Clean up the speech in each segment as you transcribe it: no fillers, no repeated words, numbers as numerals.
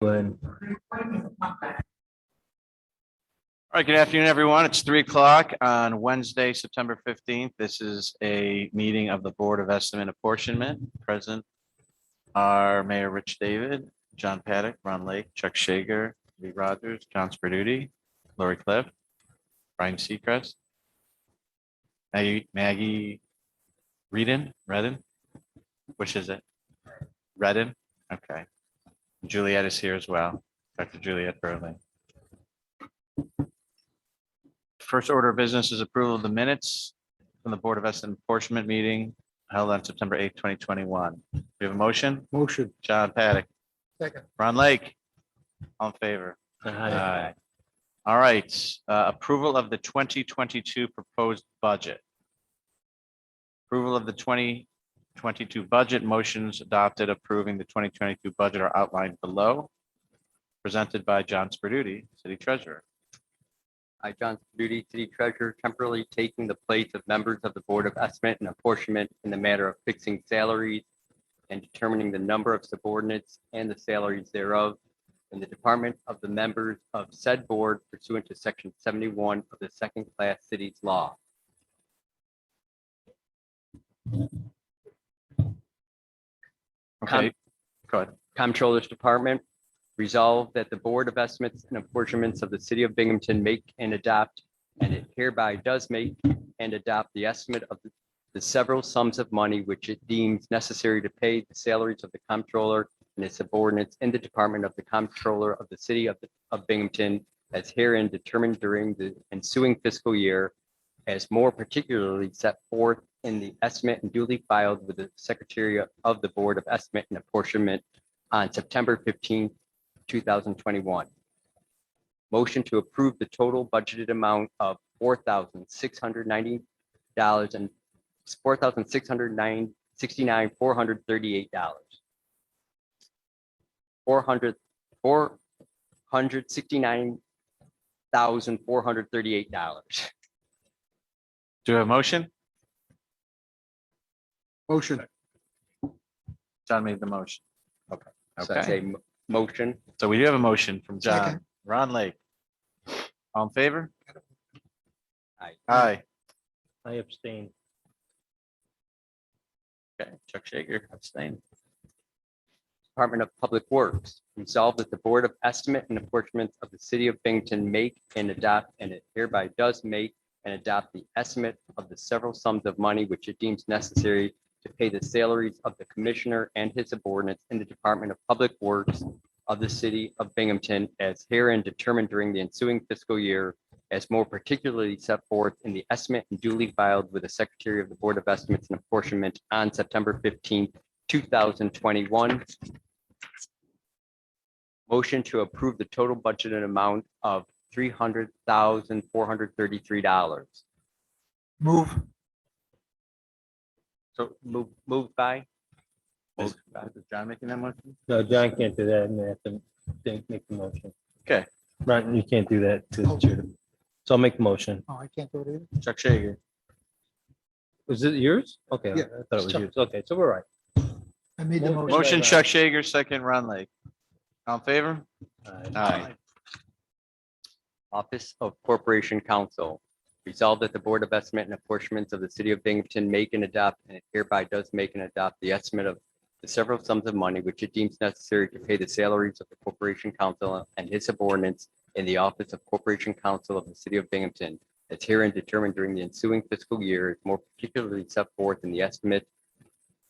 Glenn. All right, good afternoon, everyone. It's 3:00 on Wednesday, September 15th. This is a meeting of the Board of Estimate Apportionment. Present are Mayor Rich David, John Paddock, Ron Lake, Chuck Shager, Lee Rogers, John Sperduti, Lori Cliff, Brian Seacrest, Maggie Redden, which is it? Redden? Okay. Juliet is here as well, Dr. Juliet Burley. First order of business is approval of the minutes from the Board of Estimate Apportionment meeting held on September 8th, 2021. We have a motion? Motion. John Paddock, Second. Ron Lake, all in favor? Aye. All right, approval of the 2022 proposed budget. Approval of the 2022 budget motions adopted approving the 2022 budget are outlined below. Presented by John Sperduti, City Treasurer. I, John Sperduti, City Treasurer, temporarily taking the place of members of the Board of Estimate and Apportionment in the matter of fixing salaries and determining the number of subordinates and the salaries thereof in the department of the members of said board pursuant to Section 71 of the Second Class Cities Law. Okay, go ahead. Comptroller's Department, resolve that the Board of Estimates and Apportionments of the City of Binghamton make and adopt, and it hereby does make and adopt the estimate of the several sums of money which it deems necessary to pay the salaries of the comptroller and his subordinates in the Department of the Comptroller of the City of Binghamton as herein determined during the ensuing fiscal year, as more particularly set forth in the estimate and duly filed with the Secretary of the Board of Estimate and Apportionment on September 15th, 2021. Motion to approve the total budgeted amount of $4,690 and $4,669,438. $469,438. Do we have a motion? Motion. John made the motion. So that's Okay, a motion. so we do have a motion from John. Second. Ron Lake. All in favor? Aye. Aye. I abstain. Okay, Chuck Shager, abstain. Department of Public Works, resolve that the Board of Estimate and Apportionment of the City of Binghamton make and adopt, and it hereby does make and adopt the estimate of the several sums of money which it deems necessary to pay the salaries of the Commissioner and his subordinates in the Department of Public Works of the City of Binghamton as herein determined during the ensuing fiscal year, as more particularly set forth in the estimate and duly filed with the Secretary of the Board of Estimates and Apportionment on September 15th, 2021. Motion to approve the total budgeted amount of $300,433. Move. So Moved by, is John making that motion? No, John can't do that. And they have to make the motion. Okay, Right, you can't do that to the chair. So I'll make the motion. Oh, I can't do it either. Chuck Shager. Was it yours? Okay, I Yeah, thought it was yours. Okay, so we're right. I made the motion. Motion Chuck Shager, second Ron Lake. All in favor? Aye. Office of Corporation Counsel. Resolved that the Board of Estimate and Apportionments of the City of Binghamton make and adopt, and it hereby does make and adopt the estimate of the several sums of money which it deems necessary to pay the salaries of the Corporation Counsel and his subordinates in the Office of Corporation Counsel of the City of Binghamton, as herein determined during the ensuing fiscal year, more particularly set forth in the estimate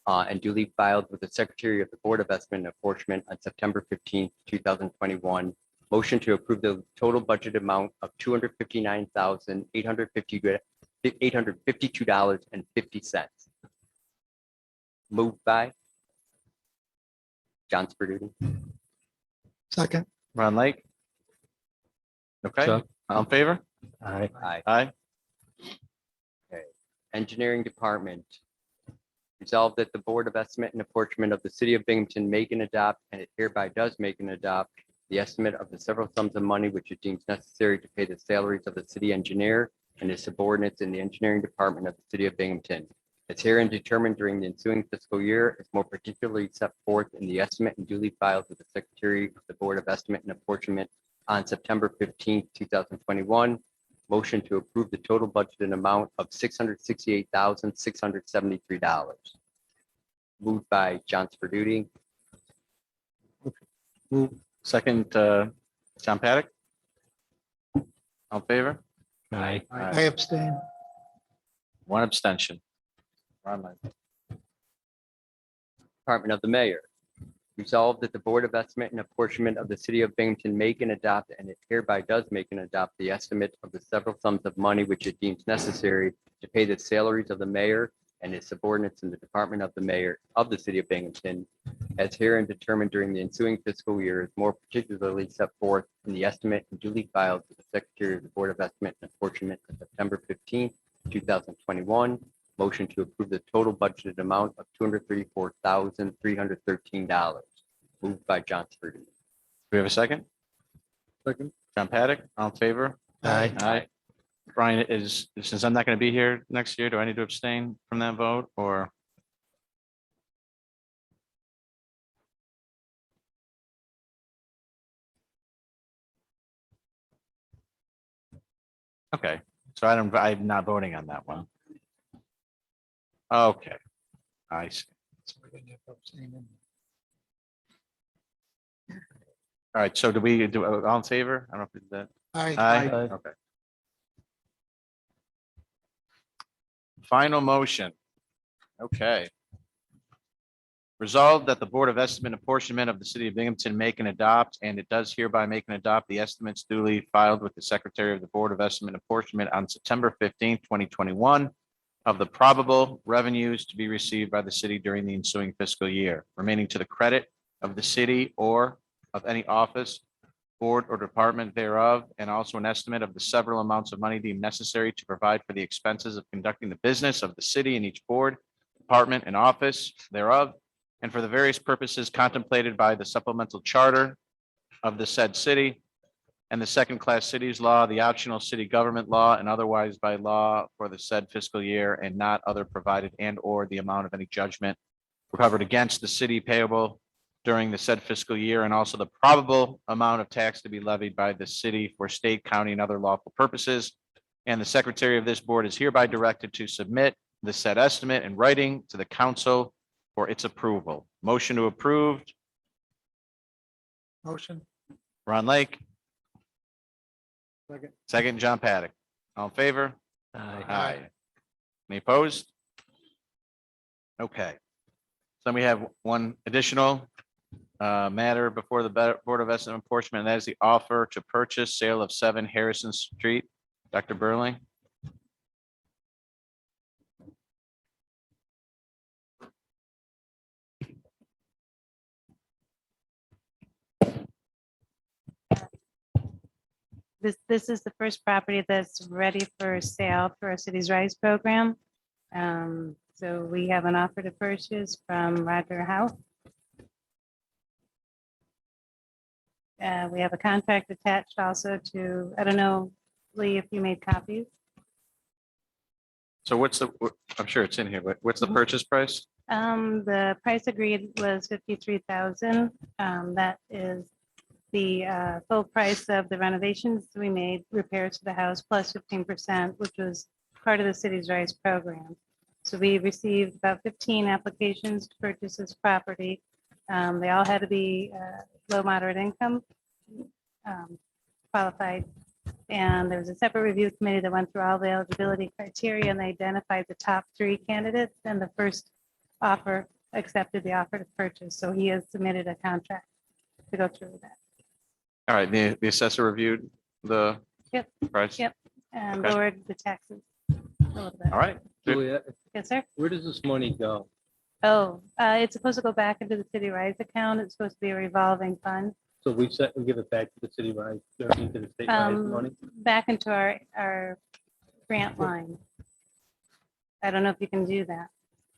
and duly filed with the Secretary of the Board of Estimate and Apportionment on September 15th, 2021. Motion to approve the total budget amount of $259,852.50. Moved by John Sperduti. Second. Ron Lake. Okay, Chuck? all in favor? Aye. Aye. Aye. Engineering Department. Resolved that the Board of Estimate and Apportionment of the City of Binghamton make and adopt, and it hereby does make and adopt the estimate of the several sums of money which it deems necessary to pay the salaries of the city engineer and his subordinates in the engineering department of the City of Binghamton, as herein determined during the ensuing fiscal year, is more particularly set forth in the estimate and duly filed with the Secretary of the Board of Estimate and Apportionment on September 15th, 2021. Motion to approve the total budgeted amount of $668,673. Moved by John Sperduty, Second, John Paddock. All in favor? Aye. I abstain. One abstention. Ron Lang. Department of the Mayor. Resolved that the Board of Estimate and Apportionment of the City of Binghamton make and adopt, and it hereby does make and adopt the estimate of the several sums of money which it deems necessary to pay the salaries of the mayor and his subordinates in the Department of the Mayor of the City of Binghamton, as herein determined during the ensuing fiscal year, is more particularly set forth in the estimate and duly filed with the Secretary of the Board of Estimate and Apportionment on September 15th, 2021. Motion to approve the total budgeted amount of $234,313. Moved by John Sperduty. Do we have a second? Second. John Paddock, all in favor? Aye. Aye. Brian, since I'm not going to be here next year, do I need to abstain from that vote or? Okay, so I'm not voting on that one. Okay, I see. So we didn't have to abstain. All right, so do we do all in favor? I don't know if we did that. Aye. Aye, Aye. okay. Final motion. Okay. Resolved that the Board of Estimate and Apportionment of the City of Binghamton make and adopt, and it does hereby make and adopt the estimates duly filed with the Secretary of the Board of Estimate and Apportionment on September 15th, 2021 of the probable revenues to be received by the city during the ensuing fiscal year, remaining to the credit of the city or of any office, board, or department thereof, and also an estimate of the several amounts of money deemed necessary to provide for the expenses of conducting the business of the city in each board, department, and office thereof, and for the various purposes contemplated by the supplemental charter of the said city and the second-class cities law, the optional city government law, and otherwise by law for the said fiscal year, and not other provided and or the amount of any judgment recovered against the city payable during the said fiscal year, and also the probable amount of tax to be levied by the city for state, county, and other lawful purposes. And the secretary of this board is hereby directed to submit the said estimate in writing to the council for its approval. Motion to approve, Motion. Ron Lake, Second. second, John Paddock. All in favor? Aye. Any opposed? Okay. So we have one additional matter before the Board of Estimate and Apportionment, and that is the offer to purchase sale of 7 Harrison Street. Dr. Burling. This is the first property that's ready for sale for our Cities Rise program. So we have an offer to purchase from Roger Howe. We have a contract attached also to, I don't know, Lee, if you made copies. So what's the, I'm sure it's in here, but what's the purchase price? The price agreed was 53,000. That is the full price of the renovations we made, repairs to the house, plus 15%, which was part of the Cities Rise program. So we received about 15 applications to purchase this property. They all had to be low, moderate income qualified. And there was a separate review committee that went through all the eligibility criteria, and they identified the top 3 candidates, and the first offer accepted the offer to purchase. So he has submitted a contract to go through with that. All right, the assessor reviewed the Yep. price? Yep. And Okay. lowered the taxes a little bit. All right. Julia, Yes, sir. where does this money go? Oh, it's supposed to go back into the City Rise account. It's supposed to be a revolving fund. So we give it back to the city, right? Into the state rise money? Back into our grant line. I don't know if you can do that.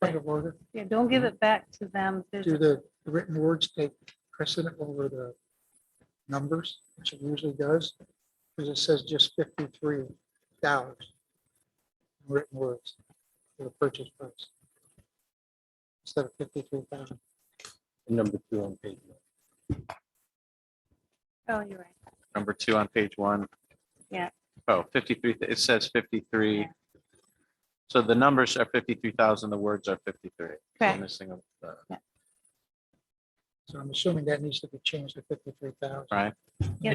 Point of order. Yeah, don't give it back to them. There's Do a- the written words take precedent over the numbers, which it usually does? Because it says just $53. Written words for the purchase price. instead of 53,000. Number 2 on page 1. Oh, you're right. Number 2 on page 1. Yeah. Oh, 53, it says 53. So the numbers are 53,000, the words are 53. So Correct. missing a- So I'm assuming that needs to be changed to 53,000. Right, Yeah,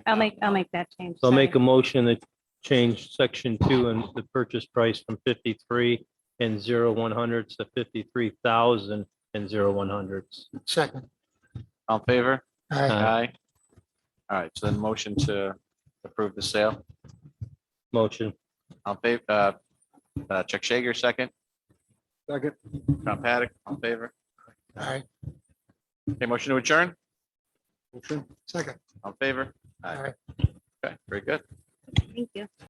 I'll make that change. So I'll make a sorry. motion to change section 2 and the purchase price from 53 and 0 100s to 53,000 and 0 100s. Second. all in favor? Aye. Aye. All right, so then motion to approve the sale. Motion. On favor, Chuck Shager, second. Second. Tom Paddock, on favor. Aye. Okay, motion to adjourn, Second. on favor. Aye. Okay, very good. Thank you.